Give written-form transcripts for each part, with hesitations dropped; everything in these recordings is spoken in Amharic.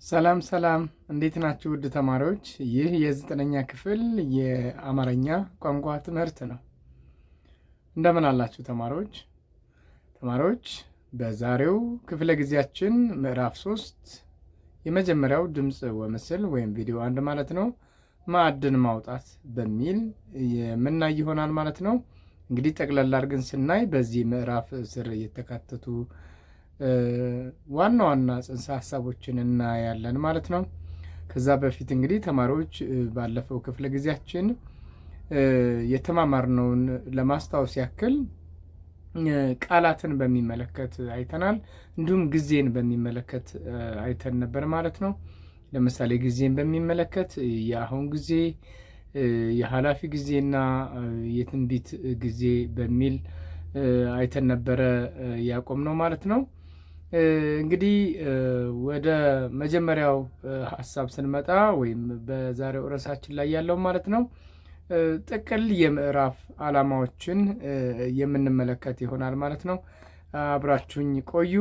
ሰላም ሰላም፣ እንዴት ናችሁ ውድ ተማሪዎች? ይህ የዘጠነኛ ክፍል የአማርኛ ቋንቋ ትምህርት ነው። እንደምን አላችሁ ተማሪዎች? በዛሬው ክፍለ ጊዜያችን ምዕራፍ 3 የመጀመሪያው ድምፅ ወምስል ወይም ቪዲዮ 1 ማለት ነው ማዕድን ማውጣት በሚል የምናይ ይሆናል ማለት ነው። እንግዲህ ጠቅላላ አድርገን ስናይ በዚህ ምዕራፍ ስር የተካተቱ ዋና ዋና ጽንሰ ሀሳቦችን እናያለን ማለት ነው። ከዛ በፊት እንግዲህ ተማሪዎች ባለፈው ክፍለ ጊዜያችን የተማማርነውን ለማስታወስ ያክል ቃላትን በሚመለከት አይተናል። እንዲሁም ጊዜን በሚመለከት አይተን ነበር ማለት ነው። ለምሳሌ ጊዜን በሚመለከት የአሁን ጊዜ፣ የኃላፊ ጊዜና የትንቢት ጊዜ በሚል አይተን ነበረ ያቆምነው ማለት ነው። እንግዲህ ወደ መጀመሪያው ሀሳብ ስንመጣ ወይም በዛሬው ርዕሳችን ላይ ያለው ማለት ነው ጥቅል የምዕራፍ ዓላማዎችን የምንመለከት ይሆናል ማለት ነው። አብራችሁኝ ቆዩ።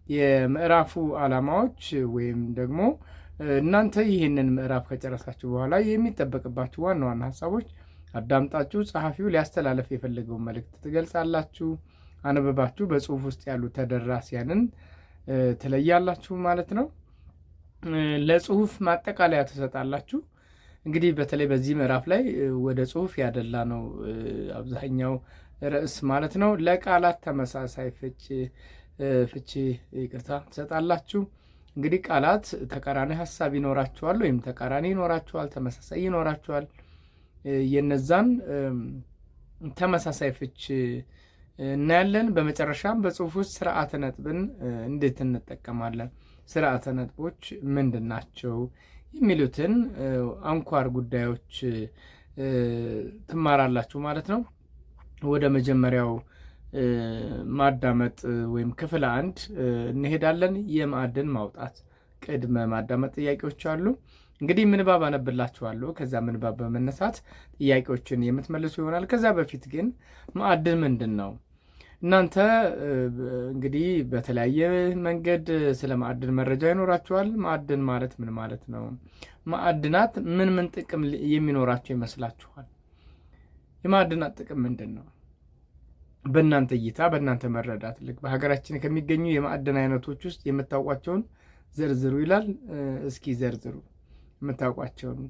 የምዕራፉ ዓላማዎች ወይም ደግሞ እናንተ ይህንን ምዕራፍ ከጨረሳችሁ በኋላ የሚጠበቅባችሁ ዋና ዋና ሀሳቦች አዳምጣችሁ ጸሐፊው ሊያስተላለፍ የፈለገውን መልእክት ትገልጻላችሁ። አንብባችሁ በጽሁፍ ውስጥ ያሉ ተደራሲያንን ትለያላችሁ ማለት ነው። ለጽሁፍ ማጠቃለያ ትሰጣላችሁ። እንግዲህ በተለይ በዚህ ምዕራፍ ላይ ወደ ጽሁፍ ያደላ ነው አብዛኛው ርዕስ ማለት ነው። ለቃላት ተመሳሳይ ፍቺ ትሰጣላችሁ። እንግዲህ ቃላት ተቃራኒ ሀሳብ ይኖራቸዋል ወይም ተቃራኒ ይኖራቸዋል፣ ተመሳሳይ ይኖራቸዋል። የነዛን ተመሳሳይ ፍቺ እናያለን። በመጨረሻም በጽሁፍ ውስጥ ስርዓተ ነጥብን እንዴት እንጠቀማለን፣ ስርዓተ ነጥቦች ምንድን ናቸው የሚሉትን አንኳር ጉዳዮች ትማራላችሁ ማለት ነው። ወደ መጀመሪያው ማዳመጥ ወይም ክፍል 1 እንሄዳለን። የማዕድን ማውጣት ቅድመ ማዳመጥ ጥያቄዎች አሉ። እንግዲህ ምንባብ አነብላችኋለሁ። ከዛ ምንባብ በመነሳት ጥያቄዎችን የምትመልሱ ይሆናል። ከዛ በፊት ግን ማዕድን ምንድን ነው? እናንተ እንግዲህ በተለያየ መንገድ ስለ ማዕድን መረጃ ይኖራችኋል። ማዕድን ማለት ምን ማለት ነው? ማዕድናት ምን ጥቅም የሚኖራቸው ይመስላችኋል? የማዕድናት ጥቅም ምንድን ነው? በእናንተ እይታ፣ በእናንተ መረዳት ልክ በሀገራችን ከሚገኙ የማዕድን አይነቶች ውስጥ የምታውቋቸውን ዘርዝሩ ይላል። እስኪ ዘርዝሩ የምታውቋቸውን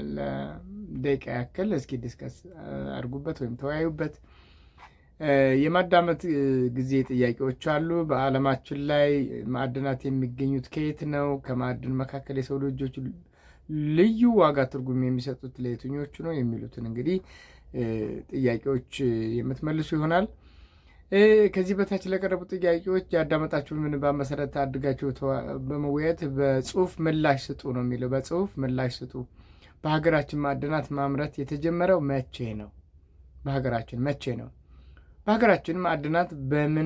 ለደቂቃ ያክል እስኪ ዲስከስ አድርጉበት ወይም ተወያዩበት። የማዳመጥ ጊዜ ጥያቄዎች አሉ። በዓለማችን ላይ ማዕድናት የሚገኙት ከየት ነው? ከማዕድን መካከል የሰው ልጆች ልዩ ዋጋ ትርጉም የሚሰጡት ለየትኞቹ ነው? የሚሉትን እንግዲህ ጥያቄዎች የምትመልሱ ይሆናል። ከዚህ በታች ለቀረቡ ጥያቄዎች ያዳመጣችሁን ምንባብ መሰረት አድርጋችሁ በመወያየት በጽሁፍ ምላሽ ስጡ ነው የሚለው። በጽሁፍ ምላሽ ስጡ። በሀገራችን ማዕድናት ማምረት የተጀመረው መቼ ነው? በሀገራችን መቼ ነው? በሀገራችን ማዕድናት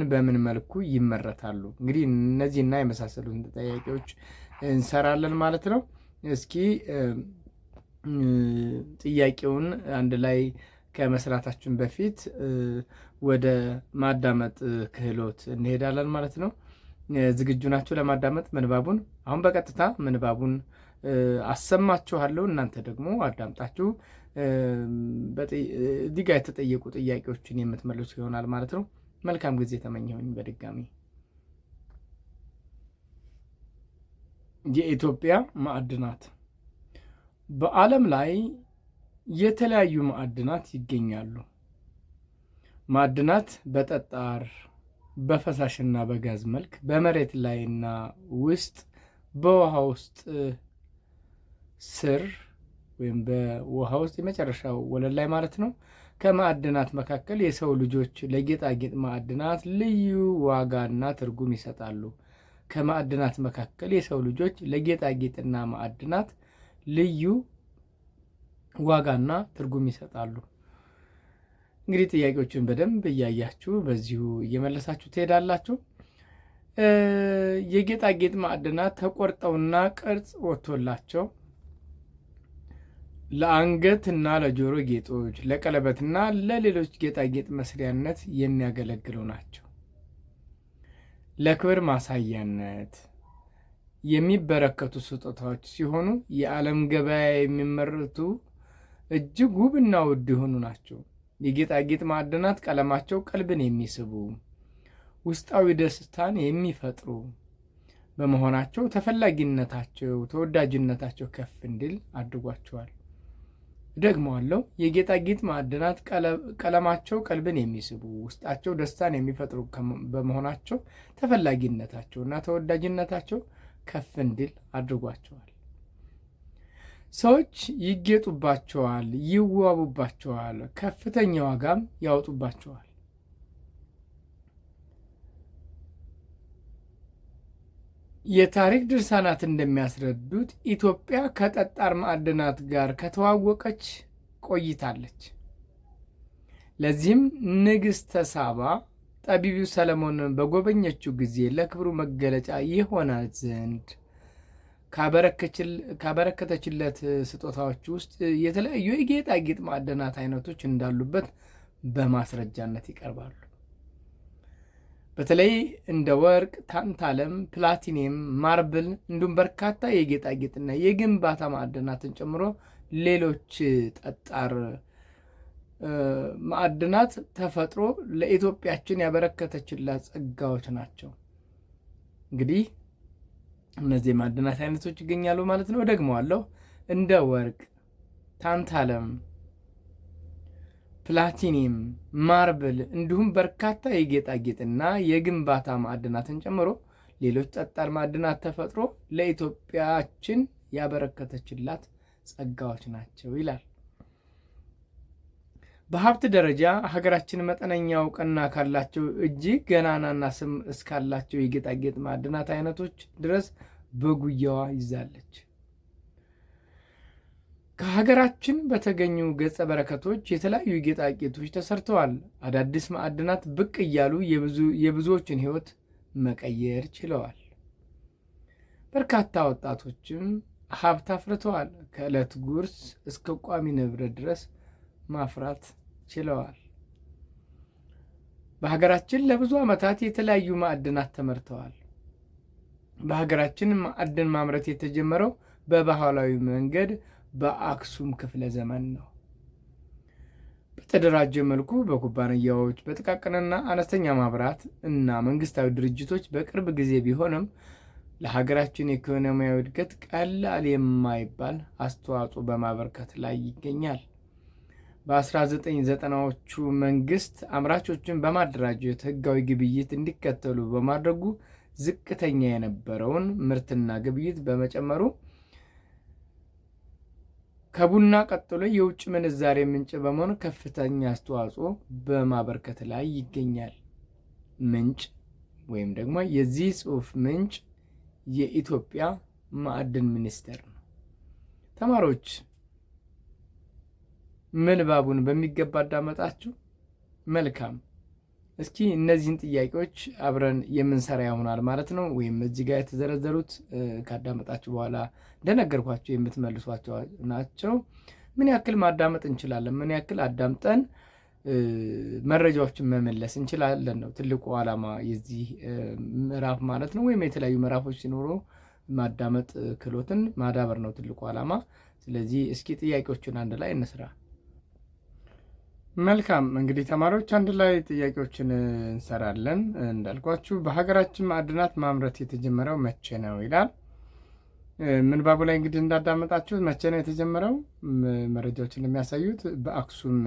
በምን መልኩ ይመረታሉ? እንግዲህ እነዚህና የመሳሰሉትን ጥያቄዎች እንሰራለን ማለት ነው። እስኪ ጥያቄውን አንድ ላይ ከመስራታችን በፊት ወደ ማዳመጥ ክህሎት እንሄዳለን ማለት ነው። ዝግጁ ናችሁ ለማዳመጥ ምንባቡን? አሁን በቀጥታ ምንባቡን አሰማችኋለሁ። እናንተ ደግሞ አዳምጣችሁ እዚህ ጋር የተጠየቁ ጥያቄዎችን የምትመልሱ ይሆናል ማለት ነው። መልካም ጊዜ ተመኘሁኝ። በድጋሚ የኢትዮጵያ ማዕድናት። በዓለም ላይ የተለያዩ ማዕድናት ይገኛሉ። ማዕድናት በጠጣር በፈሳሽና በጋዝ መልክ በመሬት ላይና ውስጥ በውሃ ውስጥ ስር ወይም በውሃ ውስጥ የመጨረሻው ወለል ላይ ማለት ነው። ከማዕድናት መካከል የሰው ልጆች ለጌጣጌጥ ማዕድናት ልዩ ዋጋና ትርጉም ይሰጣሉ። ከማዕድናት መካከል የሰው ልጆች ለጌጣጌጥና ማዕድናት ልዩ ዋጋና ትርጉም ይሰጣሉ። እንግዲህ ጥያቄዎችን በደንብ እያያችሁ በዚሁ እየመለሳችሁ ትሄዳላችሁ። የጌጣጌጥ ማዕድናት ተቆርጠውና ቅርጽ ወጥቶላቸው ለአንገትና ለጆሮ ጌጦች፣ ለቀለበትና ለሌሎች ጌጣጌጥ መስሪያነት የሚያገለግሉ ናቸው። ለክብር ማሳያነት የሚበረከቱ ስጦታዎች ሲሆኑ የዓለም ገበያ የሚመረቱ እጅግ ውብና ውድ የሆኑ ናቸው። የጌጣጌጥ ማዕድናት ቀለማቸው ቀልብን የሚስቡ ውስጣዊ ደስታን የሚፈጥሩ በመሆናቸው ተፈላጊነታቸው፣ ተወዳጅነታቸው ከፍ እንዲል አድርጓቸዋል። ደግሞአለው የጌጣጌጥ ማዕድናት ቀለማቸው ቀልብን የሚስቡ ውስጣቸው ደስታን የሚፈጥሩ በመሆናቸው ተፈላጊነታቸውና ተወዳጅነታቸው ከፍ እንዲል አድርጓቸዋል። ሰዎች ይጌጡባቸዋል፣ ይዋቡባቸዋል፣ ከፍተኛ ዋጋም ያወጡባቸዋል። የታሪክ ድርሳናት እንደሚያስረዱት ኢትዮጵያ ከጠጣር ማዕድናት ጋር ከተዋወቀች ቆይታለች። ለዚህም ንግሥተ ሳባ ጠቢቡ ሰለሞንን በጎበኘችው ጊዜ ለክብሩ መገለጫ የሆነ ዘንድ ካበረከተችለት ስጦታዎች ውስጥ የተለያዩ የጌጣጌጥ ማዕድናት አይነቶች እንዳሉበት በማስረጃነት ይቀርባሉ። በተለይ እንደ ወርቅ፣ ታንታለም፣ ፕላቲኒየም፣ ማርብል እንዲሁም በርካታ የጌጣጌጥና የግንባታ ማዕድናትን ጨምሮ ሌሎች ጠጣር ማዕድናት ተፈጥሮ ለኢትዮጵያችን ያበረከተችላት ጸጋዎች ናቸው። እንግዲህ እነዚህ ማዕድናት አይነቶች ይገኛሉ ማለት ነው። ደግመዋለሁ። እንደ ወርቅ፣ ታንታለም፣ ፕላቲኒየም፣ ማርብል እንዲሁም በርካታ የጌጣጌጥና የግንባታ ማዕድናትን ጨምሮ ሌሎች ጠጣር ማዕድናት ተፈጥሮ ለኢትዮጵያችን ያበረከተችላት ጸጋዎች ናቸው ይላል። በሀብት ደረጃ ሀገራችን መጠነኛ እውቅና ካላቸው እጅግ ገናናና ስም እስካላቸው የጌጣጌጥ ማዕድናት አይነቶች ድረስ በጉያዋ ይዛለች። ከሀገራችን በተገኙ ገጸ በረከቶች የተለያዩ ጌጣጌጦች ተሰርተዋል። አዳዲስ ማዕድናት ብቅ እያሉ የብዙዎችን ሕይወት መቀየር ችለዋል። በርካታ ወጣቶችም ሀብት አፍርተዋል። ከዕለት ጉርስ እስከ ቋሚ ንብረት ድረስ ማፍራት ችለዋል። በሀገራችን ለብዙ ዓመታት የተለያዩ ማዕድናት ተመርተዋል። በሀገራችን ማዕድን ማምረት የተጀመረው በባህላዊ መንገድ በአክሱም ክፍለ ዘመን ነው። በተደራጀ መልኩ በኩባንያዎች፣ በጥቃቅንና አነስተኛ ማህበራት እና መንግስታዊ ድርጅቶች በቅርብ ጊዜ ቢሆንም ለሀገራችን ኢኮኖሚያዊ እድገት ቀላል የማይባል አስተዋጽኦ በማበርከት ላይ ይገኛል። በ1990ዎቹ መንግስት አምራቾችን በማደራጀት ህጋዊ ግብይት እንዲከተሉ በማድረጉ ዝቅተኛ የነበረውን ምርትና ግብይት በመጨመሩ ከቡና ቀጥሎ የውጭ ምንዛሬ ምንጭ በመሆን ከፍተኛ አስተዋጽኦ በማበርከት ላይ ይገኛል። ምንጭ ወይም ደግሞ የዚህ ጽሑፍ ምንጭ የኢትዮጵያ ማዕድን ሚኒስቴር ነው። ተማሪዎች ምንባቡን በሚገባ አዳመጣችሁ? መልካም። እስኪ እነዚህን ጥያቄዎች አብረን የምንሰራ ይሆናል ማለት ነው። ወይም እዚህ ጋር የተዘረዘሩት ካዳመጣችሁ በኋላ እንደነገርኳቸው የምትመልሷቸው ናቸው። ምን ያክል ማዳመጥ እንችላለን? ምን ያክል አዳምጠን መረጃዎችን መመለስ እንችላለን ነው ትልቁ ዓላማ የዚህ ምዕራፍ ማለት ነው። ወይም የተለያዩ ምዕራፎች ሲኖሩ ማዳመጥ ክህሎትን ማዳበር ነው ትልቁ ዓላማ። ስለዚህ እስኪ ጥያቄዎችን አንድ ላይ እንስራ። መልካም እንግዲህ ተማሪዎች አንድ ላይ ጥያቄዎችን እንሰራለን። እንዳልኳችሁ በሀገራችን ማዕድናት ማምረት የተጀመረው መቼ ነው ይላል። ምንባቡ ላይ እንግዲህ እንዳዳመጣችሁ መቼ ነው የተጀመረው? መረጃዎች እንደሚያሳዩት በአክሱም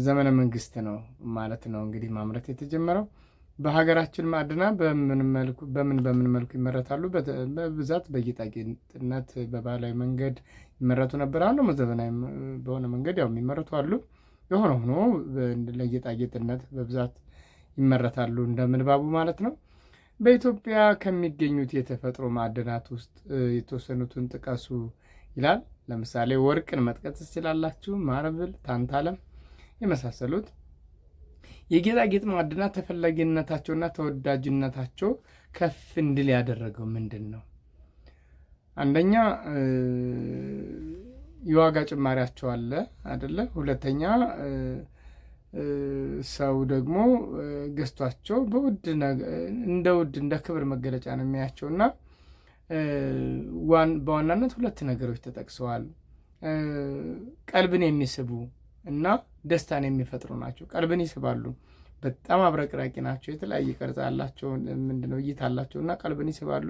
ዘመነ መንግስት ነው ማለት ነው። እንግዲህ ማምረት የተጀመረው በሀገራችን ማዕድናት በምን መልኩ ይመረታሉ? በብዛት በጌጣጌጥነት በባህላዊ መንገድ ይመረቱ ነበር። አሁን ደግሞ ዘመናዊ በሆነ መንገድ ያው የሚመረቱ አሉ። የሆነ ሆኖ ለጌጣጌጥነት በብዛት ይመረታሉ እንደ ምንባቡ ማለት ነው። በኢትዮጵያ ከሚገኙት የተፈጥሮ ማዕድናት ውስጥ የተወሰኑትን ጥቀሱ ይላል። ለምሳሌ ወርቅን መጥቀስ ትችላላችሁ። ማርብል፣ ታንታለም የመሳሰሉት የጌጣጌጥ ማዕድናት ተፈላጊነታቸውና ተወዳጅነታቸው ከፍ እንዲል ያደረገው ምንድን ነው? አንደኛ የዋጋ ጭማሪያቸው አለ አይደለ? ሁለተኛ ሰው ደግሞ ገዝቷቸው እንደ ውድ እንደ ክብር መገለጫ ነው የሚያቸው እና በዋናነት ሁለት ነገሮች ተጠቅሰዋል። ቀልብን የሚስቡ እና ደስታን የሚፈጥሩ ናቸው። ቀልብን ይስባሉ፣ በጣም አብረቅራቂ ናቸው፣ የተለያየ ቅርጽ አላቸው፣ ምንድነው እይታ አላቸው እና ቀልብን ይስባሉ።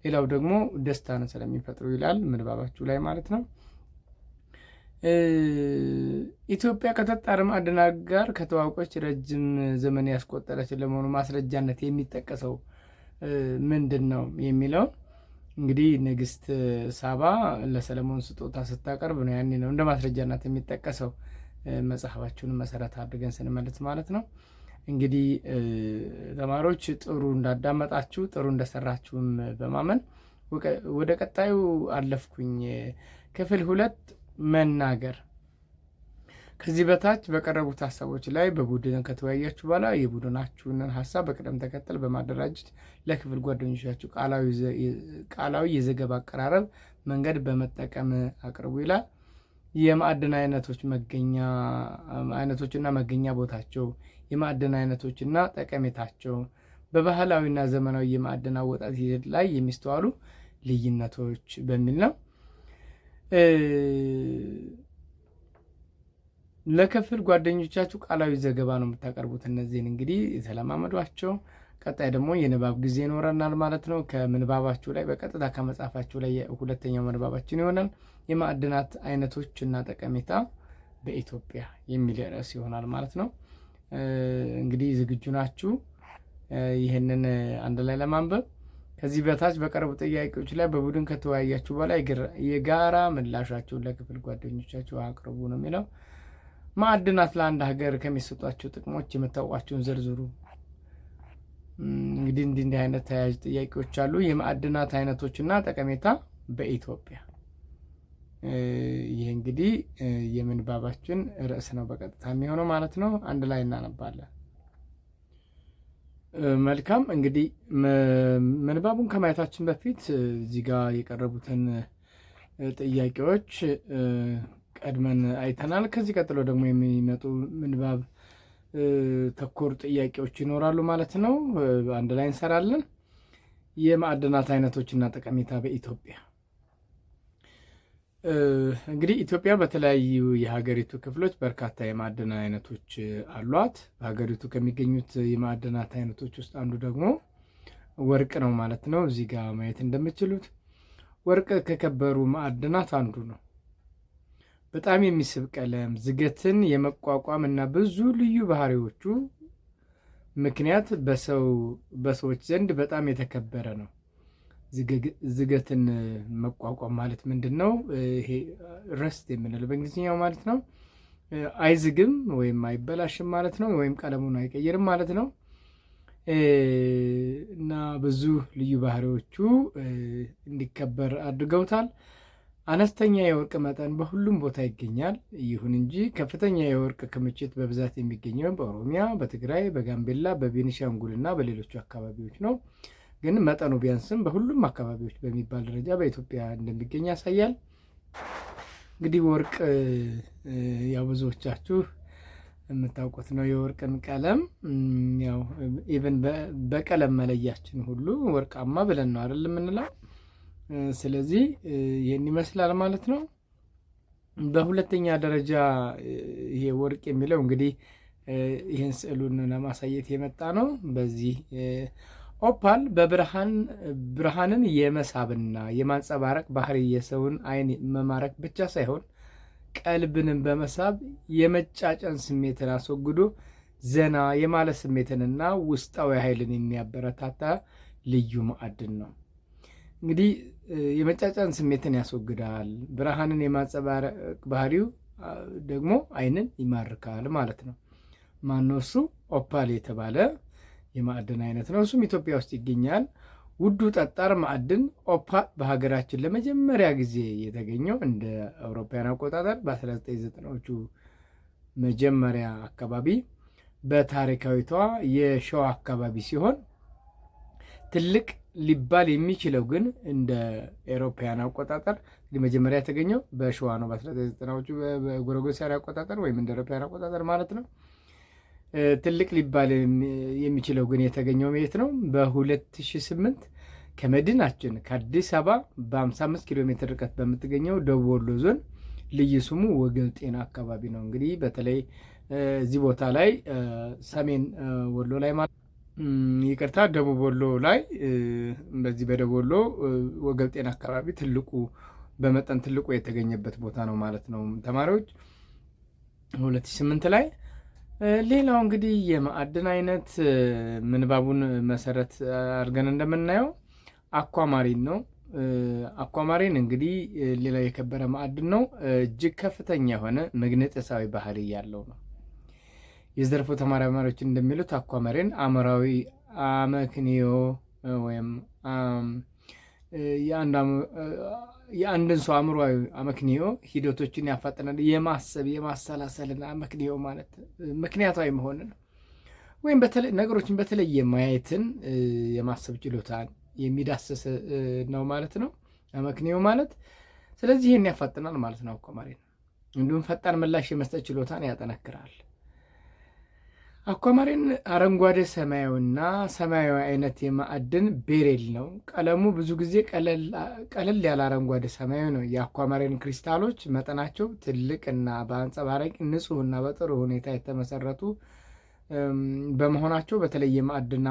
ሌላው ደግሞ ደስታን ስለሚፈጥሩ ይላል ምንባባችሁ ላይ ማለት ነው። ኢትዮጵያ ከጠጣር ማዕድናት ጋር ከተዋወቀች ረጅም ዘመን ያስቆጠረች ለመሆኑ ማስረጃነት የሚጠቀሰው ምንድን ነው የሚለውን እንግዲህ ንግስት ሳባ ለሰለሞን ስጦታ ስታቀርብ ነው። ያኔ ነው እንደ ማስረጃነት የሚጠቀሰው። መጽሐፋችሁን መሰረት አድርገን ስንመልስ ማለት ነው። እንግዲህ ተማሪዎች ጥሩ እንዳዳመጣችሁ ጥሩ እንደሰራችሁም በማመን ወደ ቀጣዩ አለፍኩኝ። ክፍል 2 መናገር። ከዚህ በታች በቀረቡት ሀሳቦች ላይ በቡድን ከተወያያችሁ በኋላ የቡድናችሁን ሀሳብ በቅደም ተከተል በማደራጀት ለክፍል ጓደኞቻችሁ ቃላዊ የዘገባ አቀራረብ መንገድ በመጠቀም አቅርቡ ይላል። የማዕድን አይነቶችና መገኛ ቦታቸው፣ የማዕድን አይነቶችና ጠቀሜታቸው፣ በባህላዊና ዘመናዊ የማዕድን አወጣት ሂደት ላይ የሚስተዋሉ ልዩነቶች በሚል ነው። ለክፍል ጓደኞቻችሁ ቃላዊ ዘገባ ነው የምታቀርቡት። እነዚህን እንግዲህ የተለማመዷቸው። ቀጣይ ደግሞ የንባብ ጊዜ ይኖረናል ማለት ነው። ከምንባባችሁ ላይ በቀጥታ ከመጻፋችሁ ላይ ሁለተኛው ምንባባችን ይሆናል። የማዕድናት አይነቶች እና ጠቀሜታ በኢትዮጵያ የሚል ርዕስ ይሆናል ማለት ነው። እንግዲህ ዝግጁ ናችሁ ይህንን አንድ ላይ ለማንበብ? ከዚህ በታች በቀረቡ ጥያቄዎች ላይ በቡድን ከተወያያችሁ በኋላ የጋራ ምላሻችሁን ለክፍል ጓደኞቻችሁ አቅርቡ ነው የሚለው። ማዕድናት ለአንድ ሀገር ከሚሰጧቸው ጥቅሞች የምታውቋቸውን ዘርዝሩ። እንግዲህ እንዲህ አይነት ተያያዥ ጥያቄዎች አሉ። የማዕድናት አይነቶችና ጠቀሜታ በኢትዮጵያ። ይህ እንግዲህ የምንባባችን ርዕስ ነው በቀጥታ የሚሆነው ማለት ነው። አንድ ላይ እናነባለን። መልካም። እንግዲህ ምንባቡን ከማየታችን በፊት እዚህ ጋር የቀረቡትን ጥያቄዎች ቀድመን አይተናል። ከዚህ ቀጥሎ ደግሞ የሚመጡ ምንባብ ተኮር ጥያቄዎች ይኖራሉ ማለት ነው። አንድ ላይ እንሰራለን። የማዕድናት አይነቶችና ጠቀሜታ በኢትዮጵያ። እንግዲህ ኢትዮጵያ በተለያዩ የሀገሪቱ ክፍሎች በርካታ የማዕድን አይነቶች አሏት። በሀገሪቱ ከሚገኙት የማዕድናት አይነቶች ውስጥ አንዱ ደግሞ ወርቅ ነው ማለት ነው። እዚህ ጋር ማየት እንደምትችሉት ወርቅ ከከበሩ ማዕድናት አንዱ ነው። በጣም የሚስብ ቀለም፣ ዝገትን የመቋቋም እና ብዙ ልዩ ባህሪዎቹ ምክንያት በሰዎች ዘንድ በጣም የተከበረ ነው። ዝገትን መቋቋም ማለት ምንድን ነው? ይሄ ረስት የምንለው በእንግሊዝኛው ማለት ነው። አይዝግም ወይም አይበላሽም ማለት ነው። ወይም ቀለሙን አይቀይርም ማለት ነው። እና ብዙ ልዩ ባህሪዎቹ እንዲከበር አድርገውታል። አነስተኛ የወርቅ መጠን በሁሉም ቦታ ይገኛል። ይሁን እንጂ ከፍተኛ የወርቅ ክምችት በብዛት የሚገኘው በኦሮሚያ፣ በትግራይ፣ በጋምቤላ፣ በቤኒሻንጉል እና በሌሎቹ አካባቢዎች ነው። ግን መጠኑ ቢያንስም በሁሉም አካባቢዎች በሚባል ደረጃ በኢትዮጵያ እንደሚገኝ ያሳያል። እንግዲህ ወርቅ ያው ብዙዎቻችሁ የምታውቁት ነው። የወርቅን ቀለም ያው ኢቨን በቀለም መለያችን ሁሉ ወርቃማ ብለን ነው አይደል የምንለው። ስለዚህ ይህን ይመስላል ማለት ነው። በሁለተኛ ደረጃ ይሄ ወርቅ የሚለው እንግዲህ ይህን ስዕሉን ለማሳየት የመጣ ነው። በዚህ ኦፓል ብርሃንን የመሳብና የማንጸባረቅ ባህሪ የሰውን ዓይን መማረክ ብቻ ሳይሆን ቀልብንም በመሳብ የመጫጨን ስሜትን አስወግዶ ዘና የማለት ስሜትንና ውስጣዊ ኃይልን የሚያበረታታ ልዩ ማዕድን ነው። እንግዲህ የመጫጫን ስሜትን ያስወግዳል። ብርሃንን የማንጸባረቅ ባህሪው ደግሞ ዓይንን ይማርካል ማለት ነው። ማነው እሱ? ኦፓል የተባለ የማዕድን አይነት ነው። እሱም ኢትዮጵያ ውስጥ ይገኛል። ውዱ ጠጣር ማዕድን ኦፓል በሀገራችን ለመጀመሪያ ጊዜ የተገኘው እንደ አውሮፓውያን አቆጣጠር በ1990ዎቹ መጀመሪያ አካባቢ በታሪካዊቷ የሸዋ አካባቢ ሲሆን ትልቅ ሊባል የሚችለው ግን እንደ አውሮፓውያን አቆጣጠር መጀመሪያ የተገኘው በሸዋ ነው። በ1990ዎቹ በጎረጎሳውያን አቆጣጠር ወይም እንደ አውሮፓውያን አቆጣጠር ማለት ነው። ትልቅ ሊባል የሚችለው ግን የተገኘው የት ነው? በ2008 ከመዲናችን ከአዲስ አበባ በ55 ኪሎ ሜትር ርቀት በምትገኘው ደቡብ ወሎ ዞን ልዩ ስሙ ወገል ጤና አካባቢ ነው። እንግዲህ በተለይ እዚህ ቦታ ላይ ሰሜን ወሎ ላይ ማለት ይቅርታ፣ ደቡብ ወሎ ላይ በዚህ በደቡብ ወሎ ወገል ጤና አካባቢ በመጠን ትልቁ የተገኘበት ቦታ ነው ማለት ነው ተማሪዎች 2008 ላይ። ሌላው እንግዲህ የማዕድን አይነት ምንባቡን መሰረት አድርገን እንደምናየው አኳማሪን ነው። አኳማሪን እንግዲህ ሌላው የከበረ ማዕድን ነው። እጅግ ከፍተኛ የሆነ መግነጢሳዊ ባህሪ ያለው ነው። የዘርፉ ተመራማሪዎች እንደሚሉት አኳማሪን አእምሯዊ አመክንዮ ወይም የአንድን ሰው አእምሯዊ አመክንዮ ሂደቶችን ያፋጠናል። የማሰብ የማሰላሰልን አመክንዮ ማለት ምክንያታዊ መሆን ነው። ወይም ነገሮችን በተለየ ማየትን የማሰብ ችሎታን የሚዳስስ ነው ማለት ነው አመክንዮ ማለት። ስለዚህ ይህን ያፋጥናል ማለት ነው አኳማሪን። እንዲሁም ፈጣን ምላሽ የመስጠት ችሎታን ያጠነክራል። አኳማሪን አረንጓዴ ሰማያዊና ሰማያዊ አይነት የማዕድን ቤሬል ነው። ቀለሙ ብዙ ጊዜ ቀለል ያለ አረንጓዴ ሰማያዊ ነው። የአኳማሪን ክሪስታሎች መጠናቸው ትልቅና በአንጸባራቂ ንጹህና በጥሩ ሁኔታ የተመሰረቱ በመሆናቸው በተለይ የማዕድን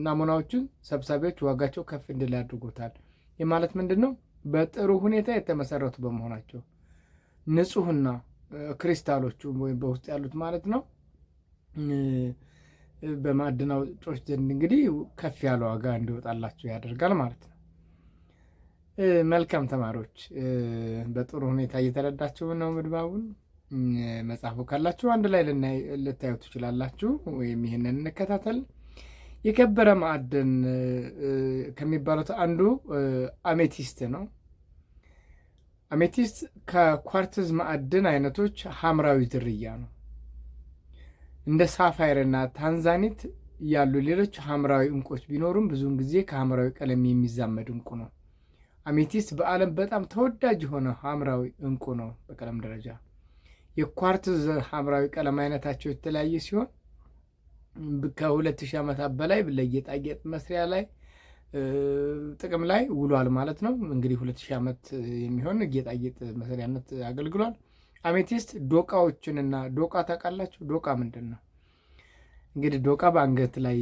ናሙናዎችን ሰብሳቢዎች ዋጋቸው ከፍ እንዲል አድርጎታል። ይህ ማለት ምንድን ነው? በጥሩ ሁኔታ የተመሰረቱ በመሆናቸው ንጹህና ክሪስታሎቹ ወይም በውስጥ ያሉት ማለት ነው በማዕድን አውጪዎች ዘንድ እንግዲህ ከፍ ያለ ዋጋ እንዲወጣላቸው ያደርጋል ማለት ነው። መልካም ተማሪዎች፣ በጥሩ ሁኔታ እየተረዳችሁ ነው ምንባቡን። መጽሐፉ ካላችሁ አንድ ላይ ልታዩ ትችላላችሁ፣ ወይም ይህንን እንከታተል። የከበረ ማዕድን ከሚባሉት አንዱ አሜቲስት ነው። አሜቲስት ከኳርትዝ ማዕድን አይነቶች ሐምራዊ ዝርያ ነው። እንደ ሳፋይር እና ታንዛኒት ያሉ ሌሎች ሐምራዊ እንቁዎች ቢኖሩም ብዙውን ጊዜ ከሐምራዊ ቀለም የሚዛመድ እንቁ ነው። አሜቲስት በዓለም በጣም ተወዳጅ የሆነ ሐምራዊ እንቁ ነው በቀለም ደረጃ። የኳርትዝ ሐምራዊ ቀለም አይነታቸው የተለያየ ሲሆን ከ2000 ዓመታት በላይ ለጌጣጌጥ መስሪያ ላይ ጥቅም ላይ ውሏል ማለት ነው። እንግዲህ 2000 ዓመት የሚሆን ጌጣጌጥ መስሪያነት አገልግሏል። አሜቲስት ዶቃዎችንና ዶቃ ታውቃላችሁ? ዶቃ ምንድን ነው? እንግዲህ ዶቃ በአንገት ላይ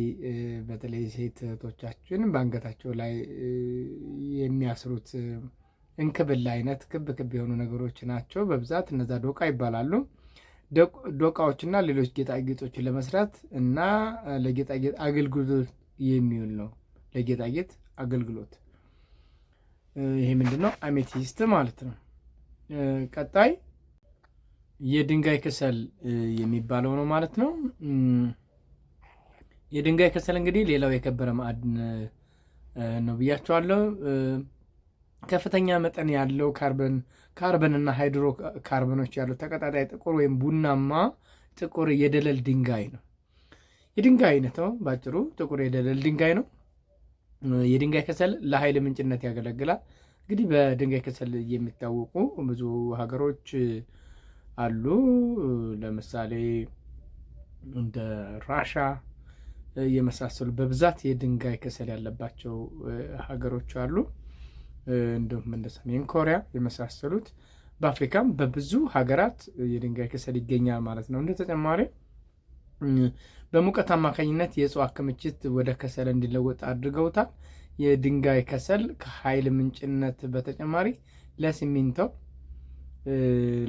በተለይ ሴት እህቶቻችን በአንገታቸው ላይ የሚያስሩት እንክብል አይነት ክብ ክብ የሆኑ ነገሮች ናቸው በብዛት እነዛ ዶቃ ይባላሉ። ዶቃዎችና ሌሎች ጌጣጌጦችን ለመስራት እና ለጌጣጌጥ አገልግሎት የሚውል ነው። ለጌጣጌጥ አገልግሎት ይሄ ምንድነው? አሜቲስት ማለት ነው። ቀጣይ የድንጋይ ከሰል የሚባለው ነው ማለት ነው። የድንጋይ ከሰል እንግዲህ ሌላው የከበረ ማዕድን ነው ብያቸዋለሁ። ከፍተኛ መጠን ያለው ካርበን እና ሃይድሮ ካርበኖች ያሉት ተቀጣጣይ ጥቁር ወይም ቡናማ ጥቁር የደለል ድንጋይ ነው። የድንጋይ አይነት ነው ባጭሩ፣ ጥቁር የደለል ድንጋይ ነው። የድንጋይ ከሰል ለኃይል ምንጭነት ያገለግላል። እንግዲህ በድንጋይ ከሰል የሚታወቁ ብዙ ሀገሮች አሉ። ለምሳሌ እንደ ራሻ የመሳሰሉ በብዛት የድንጋይ ከሰል ያለባቸው ሀገሮች አሉ። እንዲሁም እንደ ሰሜን ኮሪያ የመሳሰሉት። በአፍሪካም በብዙ ሀገራት የድንጋይ ከሰል ይገኛል ማለት ነው። እንደ ተጨማሪ በሙቀት አማካኝነት የእጽዋት ክምችት ወደ ከሰል እንዲለወጥ አድርገውታል። የድንጋይ ከሰል ከኃይል ምንጭነት በተጨማሪ ለሲሚንቶ፣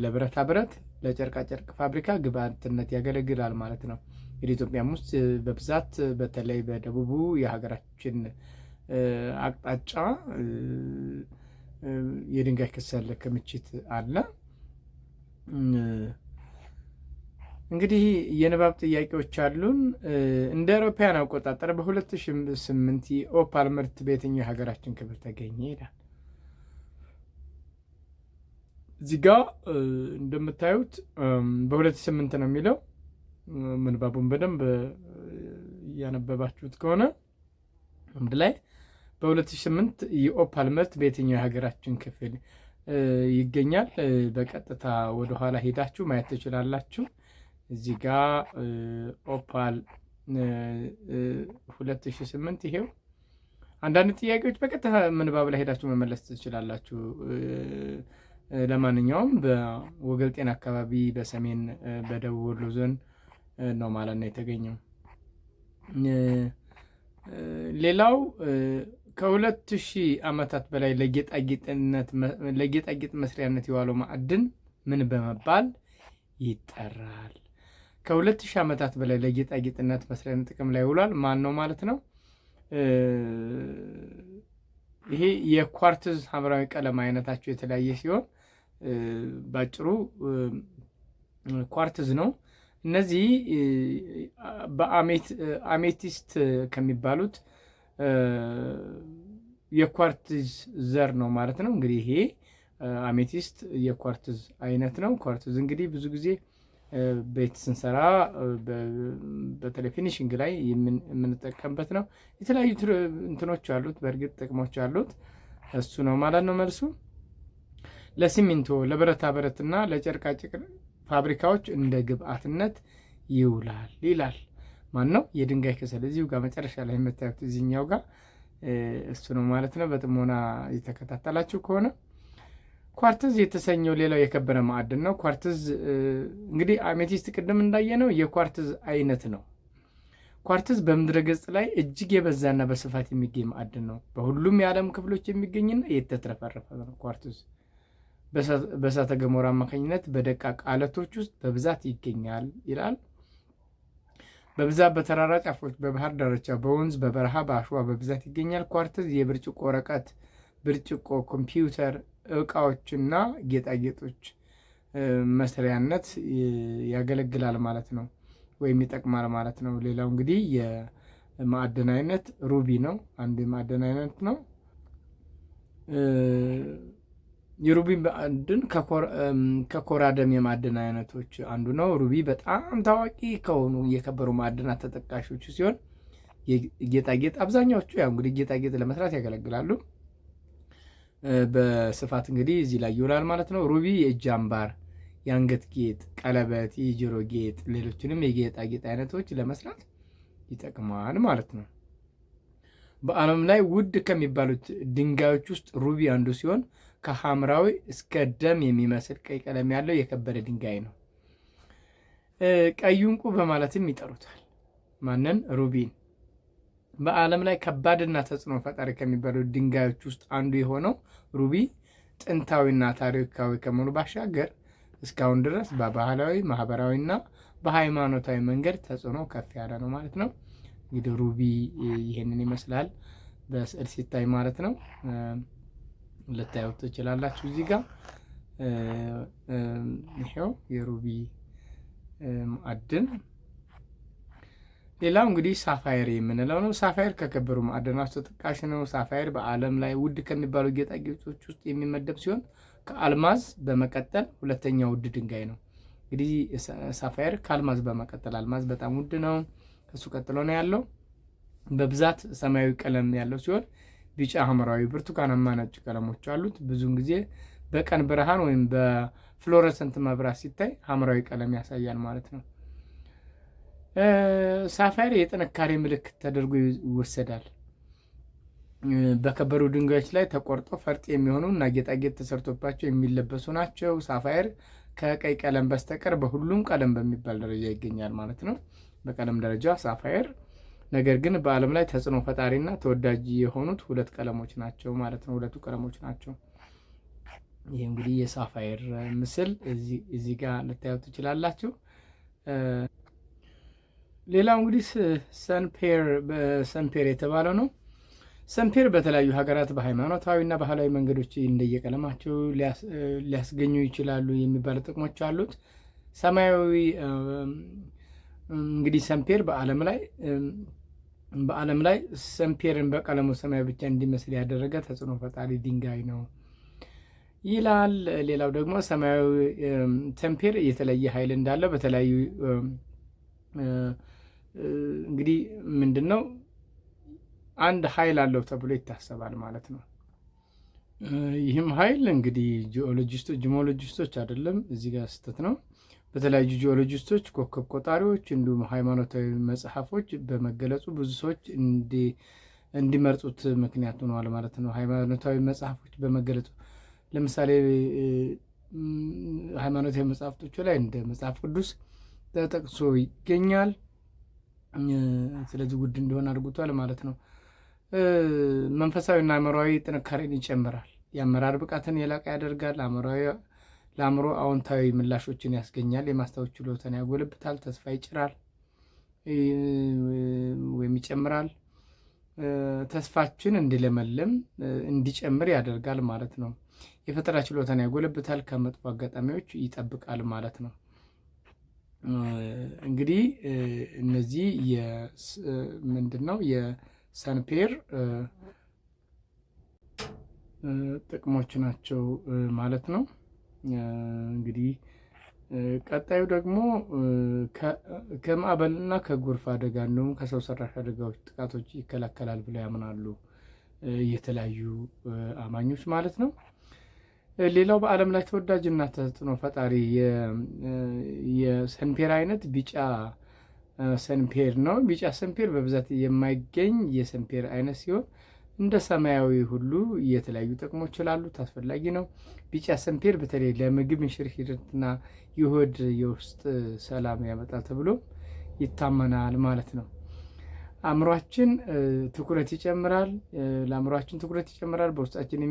ለብረታ ብረት፣ ለጨርቃጨርቅ ፋብሪካ ግብአትነት ያገለግላል ማለት ነው። እንግዲህ ኢትዮጵያም ውስጥ በብዛት በተለይ በደቡቡ የሀገራችን አቅጣጫ የድንጋይ ከሰል ክምችት አለ። እንግዲህ የንባብ ጥያቄዎች አሉን። እንደ አውሮፓውያን አቆጣጠር በ2008 የኦፓል ምርት በየትኛው የሀገራችን ክፍል ተገኘ ይላል። እዚህ ጋ እንደምታዩት በ2008 ነው የሚለው። ምንባቡን በደንብ እያነበባችሁት ከሆነ አንድ ላይ በ2008 የኦፓል ምርት በየትኛው የሀገራችን ክፍል ይገኛል። በቀጥታ ወደኋላ ሄዳችሁ ማየት ትችላላችሁ። እዚህ ጋ ኦፓል 2008 ይሄው። አንዳንድ ጥያቄዎች በቀጥታ ምንባብ ላይ ሄዳችሁ መመለስ ትችላላችሁ። ለማንኛውም በወገል ጤና አካባቢ በሰሜን በደቡብ ወሎ ዞን ነው ማለት ነው የተገኘው። ሌላው ከ2000 ዓመታት በላይ ለጌጣጌጥ መስሪያነት የዋለው ማዕድን ምን በመባል ይጠራል? ከ2000 ዓመታት በላይ ለጌጣጌጥነት መስሪያነት ጥቅም ላይ ውሏል። ማን ነው ማለት ነው? ይሄ የኳርትዝ ሐምራዊ ቀለም አይነታቸው የተለያየ ሲሆን ባጭሩ ኳርትዝ ነው። እነዚህ በአሜቲስት ከሚባሉት የኳርትዝ ዘር ነው ማለት ነው። እንግዲህ ይሄ አሜቲስት የኳርትዝ አይነት ነው። ኳርትዝ እንግዲህ ብዙ ጊዜ ቤት ስንሰራ በተለይ ፊኒሽንግ ላይ የምንጠቀምበት ነው። የተለያዩ እንትኖች አሉት፣ በእርግጥ ጥቅሞች አሉት። እሱ ነው ማለት ነው መልሱ። ለሲሚንቶ፣ ለብረታ ብረትና ለጨርቃጨርቅ ፋብሪካዎች እንደ ግብአትነት ይውላል ይላል። ማን ነው? የድንጋይ ከሰል። እዚሁ ጋር መጨረሻ ላይ የምታዩት እዚህኛው ጋር እሱ ነው ማለት ነው። በጥሞና የተከታተላችሁ ከሆነ ኳርትዝ የተሰኘው ሌላው የከበረ ማዕድን ነው። ኳርትዝ እንግዲህ አሜቲስት ቅድም እንዳየነው የኳርትዝ አይነት ነው። ኳርትዝ በምድረ ገጽ ላይ እጅግ የበዛና በስፋት የሚገኝ ማዕድን ነው። በሁሉም የዓለም ክፍሎች የሚገኝና የተትረፈረፈ ነው። ኳርትዝ በእሳተ ገሞራ አማካኝነት በደቃቅ አለቶች ውስጥ በብዛት ይገኛል ይላል። በብዛት በተራራ ጫፎች፣ በባህር ዳርቻ፣ በወንዝ፣ በበረሃ፣ በአሸዋ በብዛት ይገኛል። ኳርትዝ የብርጭቆ ወረቀት፣ ብርጭቆ፣ ኮምፒውተር እቃዎችና ጌጣጌጦች መስሪያነት ያገለግላል ማለት ነው፣ ወይም ይጠቅማል ማለት ነው። ሌላው እንግዲህ የማዕድን አይነት ሩቢ ነው። አንዱ የማዕድን አይነት ነው። የሩቢ ማዕድን ከኮራደም የማዕድን አይነቶች አንዱ ነው። ሩቢ በጣም ታዋቂ ከሆኑ የከበሩ ማዕድናት ተጠቃሾቹ ሲሆን ጌጣጌጥ አብዛኛዎቹ ያው እንግዲህ ጌጣጌጥ ለመስራት ያገለግላሉ። በስፋት እንግዲህ እዚህ ላይ ይውላል ማለት ነው። ሩቢ የእጅ አምባር፣ የአንገት ጌጥ፣ ቀለበት፣ የጆሮ ጌጥ፣ ሌሎችንም የጌጣጌጥ አይነቶች ለመስራት ይጠቅማል ማለት ነው። በዓለም ላይ ውድ ከሚባሉት ድንጋዮች ውስጥ ሩቢ አንዱ ሲሆን ከሐምራዊ እስከ ደም የሚመስል ቀይ ቀለም ያለው የከበረ ድንጋይ ነው። ቀይ ዕንቁ በማለትም ይጠሩታል። ማንን? ሩቢን። በዓለም ላይ ከባድና ተጽዕኖ ፈጣሪ ከሚባሉ ድንጋዮች ውስጥ አንዱ የሆነው ሩቢ ጥንታዊና ታሪካዊ ከመሆኑ ባሻገር እስካሁን ድረስ በባህላዊ ማህበራዊና በሃይማኖታዊ መንገድ ተጽዕኖ ከፍ ያለ ነው ማለት ነው። እንግዲህ ሩቢ ይሄንን ይመስላል በስዕል ሲታይ ማለት ነው። ልታዩት ትችላላችሁ። እዚህ ጋር ይሄው የሩቢ ማዕድን። ሌላው እንግዲህ ሳፋየር የምንለው ነው። ሳፋየር ከከበሩ ማዕድናት ተጠቃሽ ነው። ሳፋየር በዓለም ላይ ውድ ከሚባሉ ጌጣጌጦች ውስጥ የሚመደብ ሲሆን ከአልማዝ በመቀጠል ሁለተኛው ውድ ድንጋይ ነው። እንግዲህ ሳፋየር ከአልማዝ በመቀጠል፣ አልማዝ በጣም ውድ ነው፣ ከሱ ቀጥሎ ነው ያለው። በብዛት ሰማያዊ ቀለም ያለው ሲሆን ቢጫ፣ ሐምራዊ፣ ብርቱካናማ፣ ነጭ ቀለሞች አሉት። ብዙውን ጊዜ በቀን ብርሃን ወይም በፍሎረሰንት መብራት ሲታይ ሐምራዊ ቀለም ያሳያል ማለት ነው። ሳፋየር የጥንካሬ ምልክት ተደርጎ ይወሰዳል። በከበሩ ድንጋዮች ላይ ተቆርጦ ፈርጥ የሚሆኑ እና ጌጣጌጥ ተሰርቶባቸው የሚለበሱ ናቸው። ሳፋየር ከቀይ ቀለም በስተቀር በሁሉም ቀለም በሚባል ደረጃ ይገኛል ማለት ነው። በቀለም ደረጃ ሳፋየር፣ ነገር ግን በዓለም ላይ ተጽዕኖ ፈጣሪና ተወዳጅ የሆኑት ሁለት ቀለሞች ናቸው ማለት ነው። ሁለቱ ቀለሞች ናቸው። ይህ እንግዲህ የሳፋየር ምስል እዚህ ጋር ልታዩት ትችላላችሁ። ሌላው እንግዲህ ሰንፔር የተባለው ነው። ሰንፔር በተለያዩ ሀገራት በሃይማኖታዊና ባህላዊ መንገዶች እንደየቀለማቸው ሊያስገኙ ይችላሉ የሚባሉ ጥቅሞች አሉት። ሰማያዊ እንግዲህ ሰንፔር በዓለም ላይ ሰንፔርን በቀለሙ ሰማያዊ ብቻ እንዲመስል ያደረገ ተጽዕኖ ፈጣሪ ድንጋይ ነው ይላል። ሌላው ደግሞ ሰማያዊ ሰንፔር የተለየ ኃይል እንዳለው በተለያዩ እንግዲህ ምንድን ነው አንድ ኃይል አለው ተብሎ ይታሰባል ማለት ነው። ይህም ኃይል እንግዲህ ጂኦሎጂስቶች አይደለም፣ እዚህ ጋር ስህተት ነው። በተለያዩ ጂኦሎጂስቶች፣ ኮከብ ቆጣሪዎች እንዲሁም ሃይማኖታዊ መጽሐፎች በመገለጹ ብዙ ሰዎች እንዲመርጡት ምክንያት ሆነዋል ማለት ነው። ሃይማኖታዊ መጽሐፎች በመገለጹ ለምሳሌ ሃይማኖታዊ መጽሐፍቶቹ ላይ እንደ መጽሐፍ ቅዱስ ተጠቅሶ ይገኛል። ስለዚህ ውድ እንደሆነ አድርጎታል ማለት ነው። መንፈሳዊና አእምሯዊ ጥንካሬን ይጨምራል። የአመራር ብቃትን የላቀ ያደርጋል። ለአእምሮ አዎንታዊ ምላሾችን ያስገኛል። የማስታወስ ችሎታን ያጎለብታል። ተስፋ ይጭራል ወይም ይጨምራል። ተስፋችን እንዲለመልም እንዲጨምር ያደርጋል ማለት ነው። የፈጠራ ችሎታን ያጎለብታል። ከመጥፎ አጋጣሚዎች ይጠብቃል ማለት ነው። እንግዲህ እነዚህ ምንድነው የሰንፔር ጥቅሞች ናቸው ማለት ነው። እንግዲህ ቀጣዩ ደግሞ ከማዕበልና ከጎርፍ አደጋ እንዲሁም ከሰው ሰራሽ አደጋዎች ጥቃቶች ይከላከላል ብለው ያምናሉ የተለያዩ አማኞች ማለት ነው። ሌላው በዓለም ላይ ተወዳጅና ተጽዕኖ ፈጣሪ የሰንፔር አይነት ቢጫ ሰንፔር ነው። ቢጫ ሰንፔር በብዛት የማይገኝ የሰንፔር አይነት ሲሆን እንደ ሰማያዊ ሁሉ የተለያዩ ጥቅሞች ስላሉት አስፈላጊ ነው። ቢጫ ሰንፔር በተለይ ለምግብ እንሽርሽርና የሆድ የውስጥ ሰላም ያመጣል ተብሎ ይታመናል ማለት ነው። አእምሯችን ትኩረት ይጨምራል። ለአእምሯችን ትኩረት ይጨምራል። በውስጣችን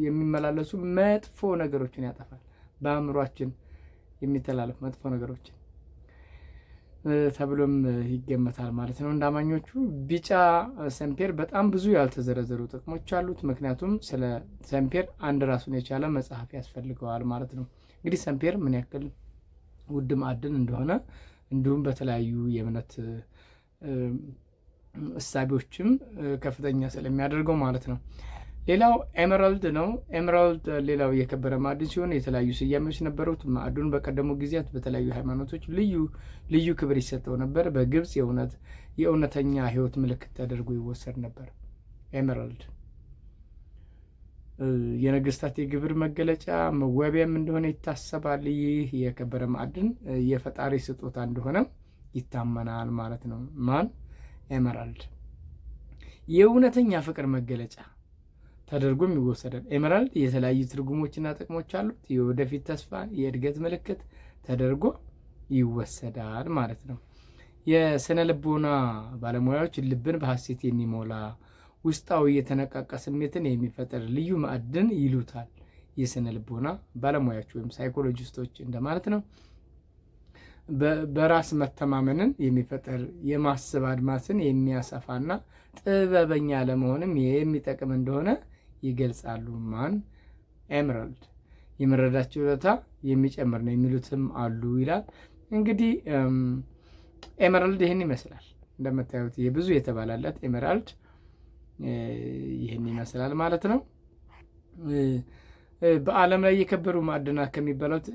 የሚመላለሱ መጥፎ ነገሮችን ያጠፋል። በአእምሯችን የሚተላለፉ መጥፎ ነገሮችን ተብሎም ይገመታል ማለት ነው። እንደ አማኞቹ ቢጫ ሰንፔር በጣም ብዙ ያልተዘረዘሩ ጥቅሞች አሉት። ምክንያቱም ስለ ሰንፔር አንድ ራሱን የቻለ መጽሐፍ ያስፈልገዋል ማለት ነው። እንግዲህ ሰንፔር ምን ያክል ውድ ማዕድን እንደሆነ እንዲሁም በተለያዩ የእምነት እሳቢዎችም ከፍተኛ ስለሚያደርገው ማለት ነው። ሌላው ኤመራልድ ነው። ኤመራልድ ሌላው የከበረ ማዕድን ሲሆን የተለያዩ ስያሜዎች ነበሩት። ማዕድኑ በቀደሙ ጊዜያት በተለያዩ ሃይማኖቶች ልዩ ክብር ይሰጠው ነበር። በግብፅ የእውነተኛ ሕይወት ምልክት ተደርጎ ይወሰድ ነበር። ኤመራልድ የነገስታት የግብር መገለጫ መዋቢያም እንደሆነ ይታሰባል። ይህ የከበረ ማዕድን የፈጣሪ ስጦታ እንደሆነ ይታመናል ማለት ነው። ማን? ኤመራልድ የእውነተኛ ፍቅር መገለጫ ተደርጎም ይወሰዳል። ኤመራልድ የተለያዩ ትርጉሞችና ጥቅሞች አሉት። የወደፊት ተስፋ፣ የእድገት ምልክት ተደርጎ ይወሰዳል ማለት ነው። የስነ ልቦና ባለሙያዎች ልብን በሐሴት የሚሞላ ውስጣዊ የተነቃቃ ስሜትን የሚፈጠር ልዩ ማዕድን ይሉታል። የስነ ልቦና ባለሙያዎች ወይም ሳይኮሎጂስቶች እንደማለት ነው። በራስ መተማመንን የሚፈጠር የማሰብ አድማስን የሚያሰፋና ጥበበኛ ለመሆንም የሚጠቅም እንደሆነ ይገልጻሉ። ማን? ኤመራልድ የመረዳት ችሎታ የሚጨምር ነው የሚሉትም አሉ ይላል። እንግዲህ ኤመራልድ ይህን ይመስላል። እንደምታዩት ብዙ የተባላለት ኤመራልድ ይህን ይመስላል ማለት ነው። በዓለም ላይ የከበሩ ማዕድናት ከሚባሉት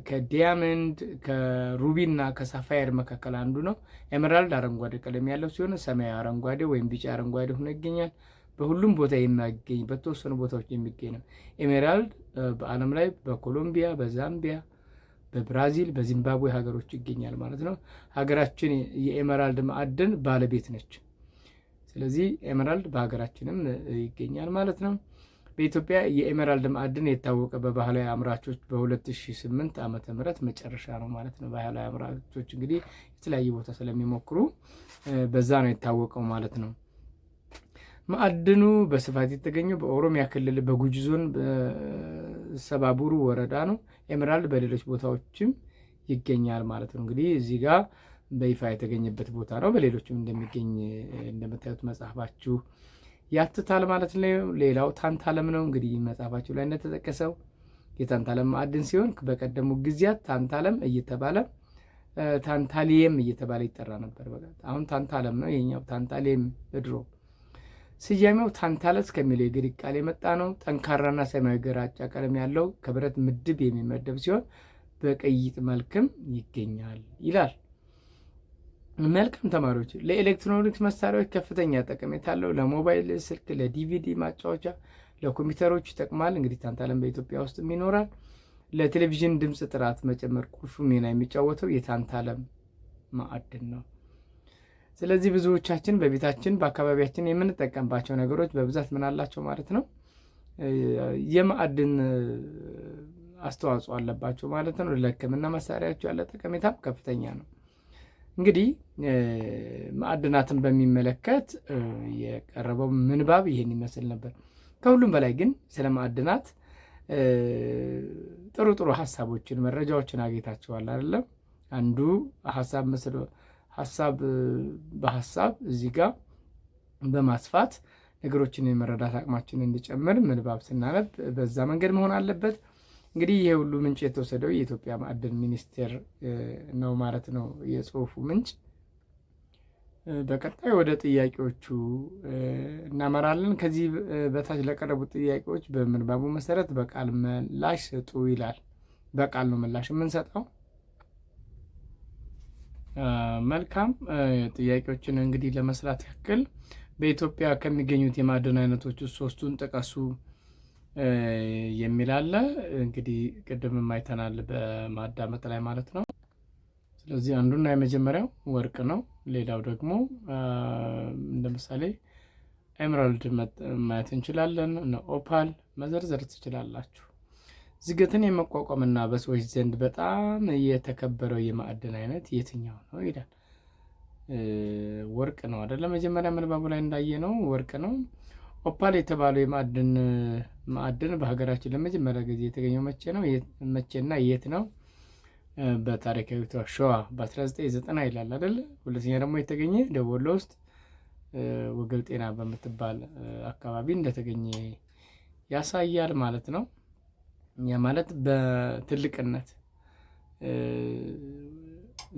ከዲያመንድ ከሩቢና ከሳፋየር መካከል አንዱ ነው። ኤመራልድ አረንጓዴ ቀለም ያለው ሲሆን ሰማያዊ አረንጓዴ ወይም ቢጫ አረንጓዴ ሆኖ ይገኛል። በሁሉም ቦታ የሚገኝ በተወሰኑ ቦታዎች የሚገኝ ነው። ኤሜራልድ በዓለም ላይ በኮሎምቢያ፣ በዛምቢያ፣ በብራዚል፣ በዚምባብዌ ሀገሮች ይገኛል ማለት ነው። ሀገራችን የኤሜራልድ ማዕድን ባለቤት ነች። ስለዚህ ኤሜራልድ በሀገራችንም ይገኛል ማለት ነው። በኢትዮጵያ የኤሜራልድ ማዕድን የታወቀ በባህላዊ አምራቾች በ2008 ዓመተ ምህረት መጨረሻ ነው ማለት ነው። ባህላዊ አምራቾች እንግዲህ የተለያየ ቦታ ስለሚሞክሩ በዛ ነው የታወቀው ማለት ነው። ማዕድኑ በስፋት የተገኘው በኦሮሚያ ክልል በጉጂ ዞን ሰባቡሩ ወረዳ ነው። ኤሜራልድ በሌሎች ቦታዎችም ይገኛል ማለት ነው። እንግዲህ እዚህ ጋር በይፋ የተገኘበት ቦታ ነው። በሌሎችም እንደሚገኝ እንደምታዩት መጽሐፋችሁ ያትታል ማለት ነው። ሌላው ታንታለም ነው። እንግዲህ መጽሐፋችሁ ላይ እንደተጠቀሰው የታንታለም ማዕድን ሲሆን በቀደሙ ጊዜያት ታንታለም እየተባለ ታንታሊየም እየተባለ ይጠራ ነበር። አሁን ታንታለም ነው። የኛው ታንታሊየም ድሮ ስያሜው ታንታለስ ከሚለው የግሪክ ቃል የመጣ ነው። ጠንካራና ሰማያዊ ግራጫ ቀለም ያለው ከብረት ምድብ የሚመደብ ሲሆን በቅይጥ መልክም ይገኛል ይላል። መልካም ተማሪዎች፣ ለኤሌክትሮኒክስ መሳሪያዎች ከፍተኛ ጠቀሜታ አለው። ለሞባይል ስልክ፣ ለዲቪዲ ማጫወቻ፣ ለኮምፒውተሮች ይጠቅማል። እንግዲህ ታንታለም በኢትዮጵያ ውስጥም ይኖራል። ለቴሌቪዥን ድምፅ ጥራት መጨመር ቁልፍ ሚና የሚጫወተው የታንታለም ማዕድን ነው። ስለዚህ ብዙዎቻችን በቤታችን በአካባቢያችን የምንጠቀምባቸው ነገሮች በብዛት ምን አላቸው ማለት ነው? የማዕድን አስተዋጽኦ አለባቸው ማለት ነው። ለሕክምና መሳሪያቸው ያለ ጠቀሜታም ከፍተኛ ነው። እንግዲህ ማዕድናትን በሚመለከት የቀረበው ምንባብ ይህን ይመስል ነበር። ከሁሉም በላይ ግን ስለ ማዕድናት ጥሩ ጥሩ ሀሳቦችን መረጃዎችን አግኝታችኋል አይደለም? አንዱ ሀሳብ በሀሳብ እዚህ ጋር በማስፋት ነገሮችን የመረዳት አቅማችን እንዲጨምር ምንባብ ስናነብ በዛ መንገድ መሆን አለበት። እንግዲህ ይሄ ሁሉ ምንጭ የተወሰደው የኢትዮጵያ ማዕድን ሚኒስቴር ነው ማለት ነው የጽሁፉ ምንጭ። በቀጣይ ወደ ጥያቄዎቹ እናመራለን። ከዚህ በታች ለቀረቡት ጥያቄዎች በምንባቡ መሰረት በቃል ምላሽ ስጡ ይላል። በቃል ነው ምላሽ የምንሰጠው። መልካም ጥያቄዎችን እንግዲህ ለመስራት ያክል በኢትዮጵያ ከሚገኙት የማዕድን አይነቶች ውስጥ ሶስቱን ጥቀሱ የሚል አለ። እንግዲህ ቅድምም አይተናል በማዳመጥ ላይ ማለት ነው። ስለዚህ አንዱና የመጀመሪያው ወርቅ ነው። ሌላው ደግሞ እንደ ምሳሌ ኤምራልድ ማየት እንችላለን። ኦፓል መዘርዘር ትችላላችሁ። ዝገትን የመቋቋምና በሰዎች ዘንድ በጣም የተከበረው የማዕድን አይነት የትኛው ነው ይላል። ወርቅ ነው አይደለ? መጀመሪያ ምንባቡ ላይ እንዳየ ነው ወርቅ ነው። ኦፓል የተባለው ማዕድን በሀገራችን ለመጀመሪያ ጊዜ የተገኘው መቼና የት ነው? በታሪካዊቷ ሸዋ በ1990 ይላል አይደለ? ሁለተኛ ደግሞ የተገኘ ደቡብ ወሎ ውስጥ ወገል ጤና በምትባል አካባቢ እንደተገኘ ያሳያል ማለት ነው። ያ ማለት በትልቅነት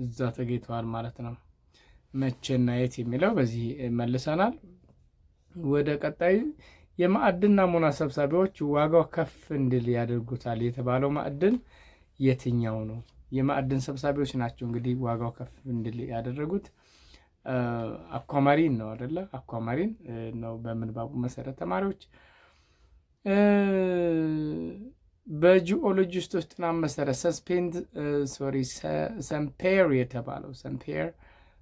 እዛ ተገኝተዋል ማለት ነው። መቼና የት የሚለው በዚህ መልሰናል። ወደ ቀጣዩ የማዕድን ናሙና ሰብሳቢዎች ዋጋው ከፍ እንዲል ያደርጉታል የተባለው ማዕድን የትኛው ነው? የማዕድን ሰብሳቢዎች ናቸው እንግዲህ ዋጋው ከፍ እንዲል ያደረጉት። አኳማሪን ነው አይደለ? አኳማሪን ነው በምንባቡ መሰረት ተማሪዎች በጂኦሎጂስቶች ጥናት መሰረት ሰምፔር የተባለው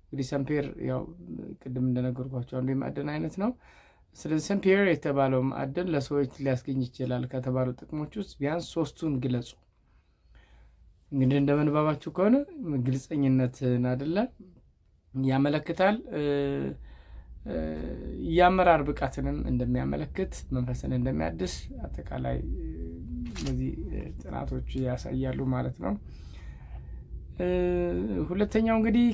እንግዲህ ሰምፔር ያው ቅድም እንደነገርኳቸው አንዱ የማዕድን አይነት ነው። ስለዚህ ሰምፔር የተባለው ማዕድን ለሰዎች ሊያስገኝ ይችላል ከተባሉ ጥቅሞች ውስጥ ቢያንስ ሶስቱን ግለጹ። እንግዲህ እንደምንባባችሁ ከሆነ ግልጸኝነትን አይደለ ያመለክታል። የአመራር ብቃትንም እንደሚያመለክት፣ መንፈስን እንደሚያድስ አጠቃላይ እነዚህ ጥናቶች ያሳያሉ ማለት ነው። ሁለተኛው እንግዲህ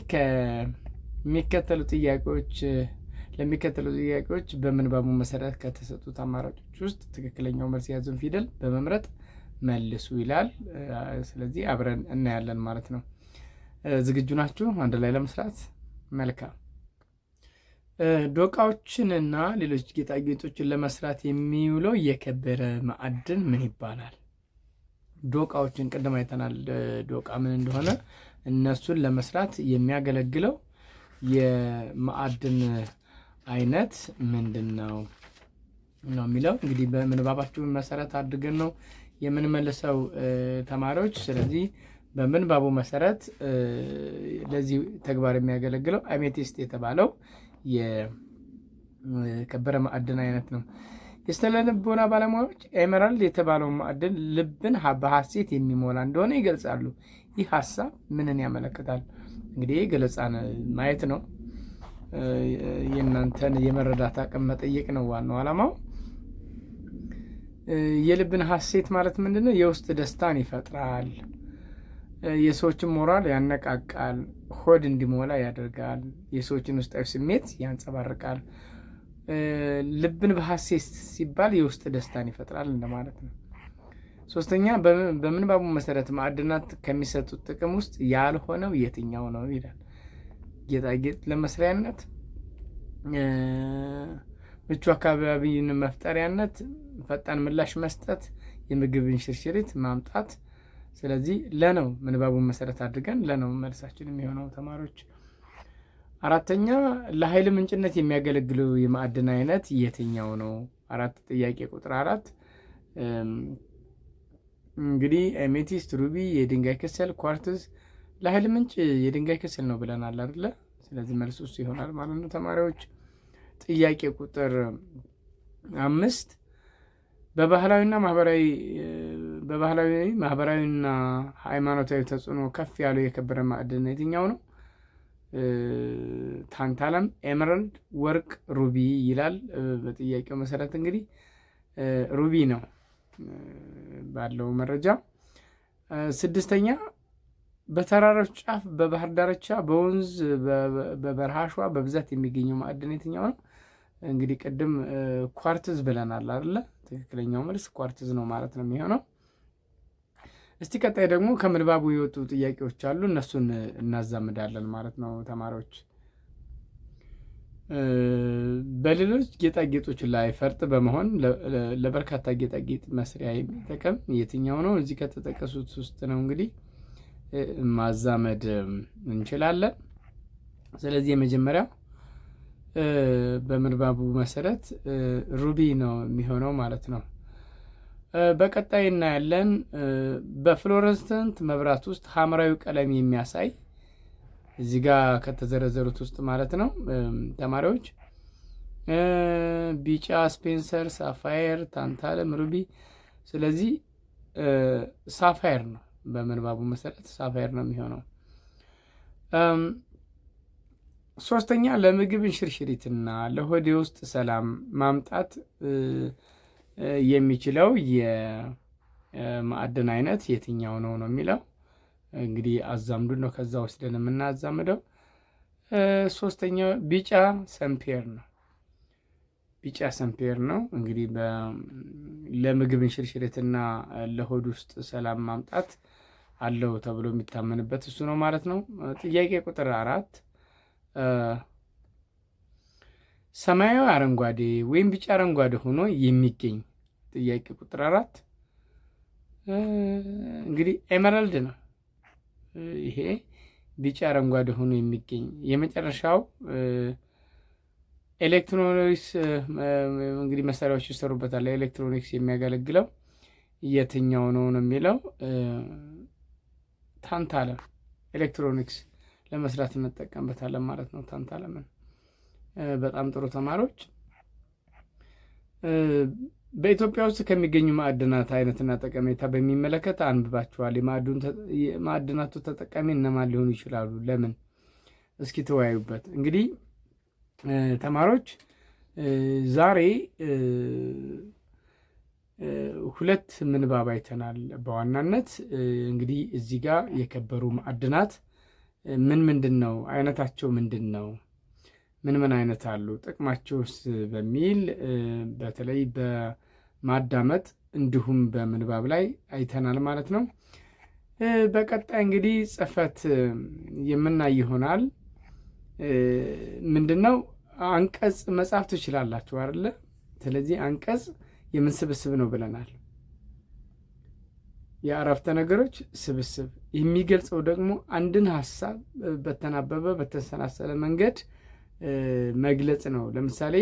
ለሚከተሉ ጥያቄዎች በምንባቡ መሰረት ከተሰጡት አማራጮች ውስጥ ትክክለኛው መልስ የያዘውን ፊደል በመምረጥ መልሱ ይላል። ስለዚህ አብረን እናያለን ማለት ነው። ዝግጁ ናችሁ አንድ ላይ ለመስራት? መልካም። ዶቃዎችንና ሌሎች ጌጣጌጦችን ለመስራት የሚውለው የከበረ ማዕድን ምን ይባላል? ዶቃዎችን ቅድም አይተናል፣ ዶቃ ምን እንደሆነ። እነሱን ለመስራት የሚያገለግለው የማዕድን አይነት ምንድን ነው የሚለው እንግዲህ በምንባባችሁ መሰረት አድርገን ነው የምንመልሰው ተማሪዎች። ስለዚህ በምንባቡ መሰረት ለዚህ ተግባር የሚያገለግለው አሜቲስት የተባለው የከበረ ማዕድን አይነት ነው። የስነ ልቦና ባለሙያዎች ኤመራልድ የተባለው ማዕድን ልብን በሐሴት የሚሞላ እንደሆነ ይገልጻሉ። ይህ ሀሳብ ምንን ያመለክታል? እንግዲህ ገለጻን ማየት ነው። የእናንተን የመረዳት አቅም መጠየቅ ነው ዋናው ዓላማው። የልብን ሐሴት ማለት ምንድን ነው? የውስጥ ደስታን ይፈጥራል። የሰዎችን ሞራል ያነቃቃል። ሆድ እንዲሞላ ያደርጋል። የሰዎችን ውስጣዊ ስሜት ያንጸባርቃል። ልብን በሐሴት ሲባል የውስጥ ደስታን ይፈጥራል እንደማለት ነው። ሶስተኛ በምንባቡ መሰረት ማዕድናት ከሚሰጡት ጥቅም ውስጥ ያልሆነው የትኛው ነው ይላል። ጌጣጌጥ ለመስሪያነት፣ ምቹ አካባቢን መፍጠሪያነት፣ ፈጣን ምላሽ መስጠት፣ የምግብን ሽርሽሪት ማምጣት። ስለዚህ ለነው ምንባቡን መሰረት አድርገን ለነው መልሳችን የሚሆነው ተማሪዎች። አራተኛ ለኃይል ምንጭነት የሚያገለግለው የማዕድን አይነት የትኛው ነው? ጥያቄ ቁጥር 4 እንግዲህ ኤሜቲስት፣ ሩቢ፣ የድንጋይ ከሰል፣ ኳርትዝ ለኃይል ምንጭ የድንጋይ ከሰል ነው ብለናል አይደለ? ስለዚህ መልሱ እሱ ይሆናል ማለት ነው ተማሪዎች። ጥያቄ ቁጥር 5 በባህላዊና ሃይማኖታዊ ተጽዕኖ ከፍ ያለው የከበረ ማዕድን የትኛው ነው? ታንታለም፣ ኤመራልድ፣ ወርቅ፣ ሩቢ ይላል። በጥያቄው መሰረት እንግዲህ ሩቢ ነው ባለው መረጃ። 6ኛ በተራሮች ጫፍ፣ በባህር ዳርቻ፣ በወንዝ፣ በበረሃ አሸዋ በብዛት የሚገኘው ማዕድን የትኛው ነው? እንግዲህ ቅድም ኳርትዝ ብለናል አይደለ? ትክክለኛው መልስ ኳርትዝ ነው ማለት ነው የሚሆነው። እስቲ ቀጣይ ደግሞ ከምንባቡ የወጡ ጥያቄዎች አሉ፣ እነሱን እናዛምዳለን ማለት ነው ተማሪዎች። በሌሎች ጌጣጌጦች ላይ ፈርጥ በመሆን ለበርካታ ጌጣጌጥ መስሪያ የሚጠቀም የትኛው ነው? እዚህ ከተጠቀሱት ውስጥ ነው እንግዲህ ማዛመድ እንችላለን። ስለዚህ የመጀመሪያው በምንባቡ መሰረት ሩቢ ነው የሚሆነው ማለት ነው። በቀጣይ እናያለን። በፍሎረሰንት መብራት ውስጥ ሐምራዊ ቀለም የሚያሳይ እዚህ ጋር ከተዘረዘሩት ውስጥ ማለት ነው ተማሪዎች ቢጫ፣ ስፔንሰር፣ ሳፋየር፣ ታንታለም፣ ሩቢ። ስለዚህ ሳፋየር ነው በምንባቡ መሰረት ሳፋየር ነው የሚሆነው። 3ኛ ለምግብ እንሽርሽሪትና ለሆዴ ውስጥ ሰላም ማምጣት የሚችለው የማዕድን አይነት የትኛው ነው ነው የሚለው እንግዲህ አዛምዱ ነው ከዛ ወስደን የምናዛምደው። 3ኛው ቢጫ ሰምፔር ነው። ቢጫ ሰምፔር ነው እንግዲህ ለምግብ እንሽርሽሪትና ለሆድ ውስጥ ሰላም ማምጣት አለው ተብሎ የሚታመንበት እሱ ነው ማለት ነው። ጥያቄ ቁጥር 4 ሰማያዊ አረንጓዴ ወይም ቢጫ አረንጓዴ ሆኖ የሚገኝ ጥያቄ ቁጥር 4 እንግዲህ ኤመራልድ ነው። ይሄ ቢጫ አረንጓዴ ሆኖ የሚገኝ የመጨረሻው ኤሌክትሮኒክስ እንግዲህ መሳሪያዎች ይሰሩበታል። ኤሌክትሮኒክስ የሚያገለግለው የትኛው ነው ነው የሚለው ታንታለም ኤሌክትሮኒክስ ለመስራት እንጠቀምበታለን ማለት ነው ታንታለምን። በጣም ጥሩ ተማሪዎች። በኢትዮጵያ ውስጥ ከሚገኙ ማዕድናት አይነትና ጠቀሜታ በሚመለከት አንብባችኋል። የማዕድናቱ ተጠቃሚ እነማን ሊሆኑ ይችላሉ? ለምን? እስኪ ተወያዩበት። እንግዲህ ተማሪዎች ዛሬ 2 ምንባብ አይተናል። በዋናነት እንግዲህ እዚህ ጋር የከበሩ ማዕድናት ምንድን ነው? አይነታቸው ምንድን ነው? ምን አይነት አሉ? ጥቅማቸውስ? በሚል በተለይ በማዳመጥ እንዲሁም በምንባብ ላይ አይተናል ማለት ነው። በቀጣይ እንግዲህ ጽሕፈት የምናይ ይሆናል። ምንድነው? አንቀጽ መጻፍ ትችላላችሁ አይደለ? ስለዚህ አንቀጽ የምን ስብስብ ነው ብለናል? የአረፍተ ነገሮች ስብስብ። የሚገልጸው ደግሞ አንድን ሀሳብ በተናበበ በተሰናሰለ መንገድ መግለጽ ነው። ለምሳሌ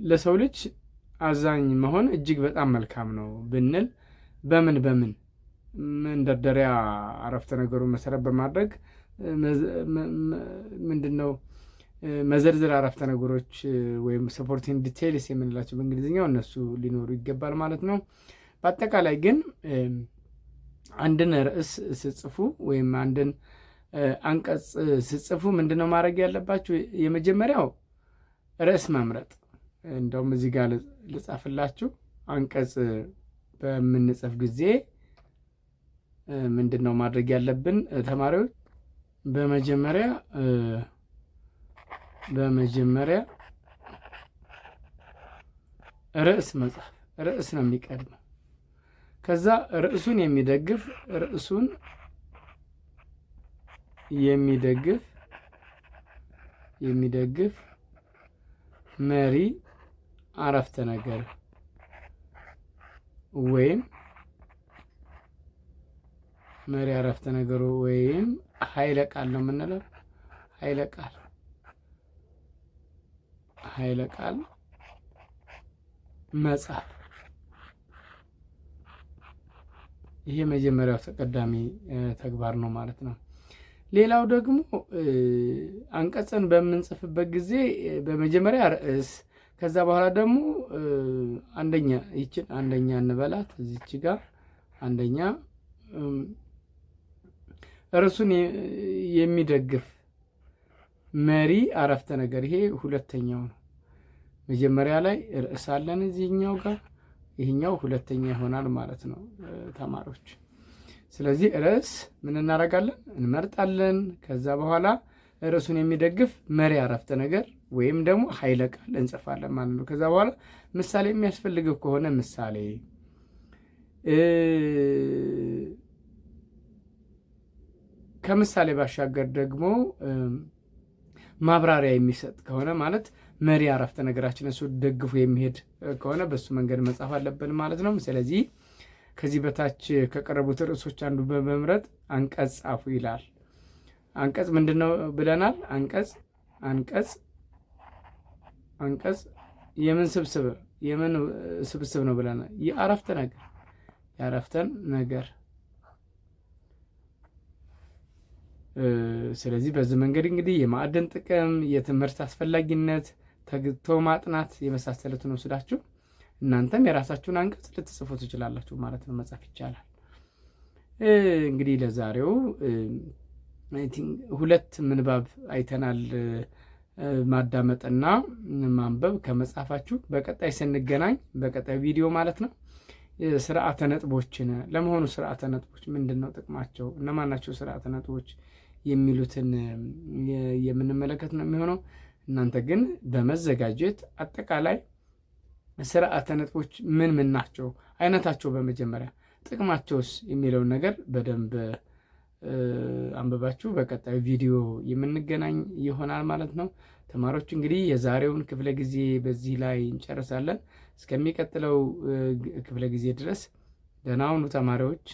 ለሰው ልጅ አዛኝ መሆን እጅግ በጣም መልካም ነው ብንል በምን መንደርደሪያ አረፍተ ነገሩን መሰረት በማድረግ ምንድነው መዘርዝር አረፍተ ነገሮች ወይም ሰፖርቲንግ ዲቴይልስ የምንላቸው በእንግሊዝኛው እነሱ ሊኖሩ ይገባል ማለት ነው። በአጠቃላይ ግን አንድን ርዕስ ስጽፉ ወይም አንድን አንቀጽ ስጽፉ ምንድነው ማድረግ ያለባችሁ? የመጀመሪያው ርዕስ መምረጥ። እንደውም እዚህ ጋር ልጻፍላችሁ። አንቀጽ በምንጽፍ ጊዜ ምንድነው ማድረግ ያለብን ተማሪዎች? በመጀመሪያ ርዕስ መጻፍ። ርዕስ ነው የሚቀድመው። ከዛ ርዕሱን የሚደግፍ መሪ አረፍተ ነገር ወይም ኃይለ ቃል ነው የምንለው። ኃይለ ቃል መጻፍ ይሄ መጀመሪያው ተቀዳሚ ተግባር ነው ማለት ነው። ሌላው ደግሞ አንቀጽን በምንጽፍበት ጊዜ በመጀመሪያ ርዕስ፣ ከዛ በኋላ ደግሞ አንደኛ፣ ይችን አንደኛ እንበላት እዚች ጋር አንደኛ ርዕሱን የሚደግፍ መሪ አረፍተ ነገር፣ ይሄ ሁለተኛው ነው። መጀመሪያ ላይ ርዕስ አለን እዚህኛው ጋር፣ ይህኛው ሁለተኛ ይሆናል ማለት ነው ተማሪዎች። ስለዚህ ርዕስ ምን እናደርጋለን? እንመርጣለን። ከዛ በኋላ ርዕሱን የሚደግፍ መሪ አረፍተ ነገር ወይም ደግሞ ኃይለ ቃል እንጽፋለን ማለት ነው። ከዛ በኋላ ምሳሌ የሚያስፈልገው ከሆነ ምሳሌ፣ ከምሳሌ ባሻገር ደግሞ ማብራሪያ የሚሰጥ ከሆነ ማለት መሪ አረፍተ ነገራችን እሱ ደግፎ የሚሄድ ከሆነ በሱ መንገድ መጻፍ አለብን ማለት ነው። ስለዚህ ከዚህ በታች ከቀረቡት ርዕሶች አንዱ በመምረጥ አንቀጽ ጻፉ ይላል። አንቀጽ ምንድነው ብለናል? አንቀጽ የምን ስብስብ ነው ብለናል? የአረፍተን ነገር። ስለዚህ በዚህ መንገድ እንግዲህ የማዕድን ጥቅም፣ የትምህርት አስፈላጊነት፣ ተግቶ ማጥናት የመሳሰሉትን ወስዳችሁ እናንተም የራሳችሁን አንቀጽ ልትጽፉ ትችላላችሁ ማለት ነው። መጻፍ ይቻላል። እንግዲህ ለዛሬው ሁለት ምንባብ አይተናል፣ ማዳመጥና ማንበብ ከመጻፋችሁ። በቀጣይ ስንገናኝ በቀጣይ ቪዲዮ ማለት ነው ስርዓተ ነጥቦችን፣ ለመሆኑ ስርዓተ ነጥቦች ምንድን ነው ጥቅማቸው፣ እነማን ናቸው ስርዓተ ነጥቦች የሚሉትን የምንመለከት ነው የሚሆነው። እናንተ ግን በመዘጋጀት አጠቃላይ ስርዓተ ነጥቦች ምን ምን ናቸው፣ አይነታቸው፣ በመጀመሪያ ጥቅማቸውስ የሚለውን ነገር በደንብ አንብባችሁ በቀጣዩ ቪዲዮ የምንገናኝ ይሆናል ማለት ነው። ተማሪዎች እንግዲህ የዛሬውን ክፍለ ጊዜ በዚህ ላይ እንጨርሳለን። እስከሚቀጥለው ክፍለ ጊዜ ድረስ ደህና ሁኑ ተማሪዎች።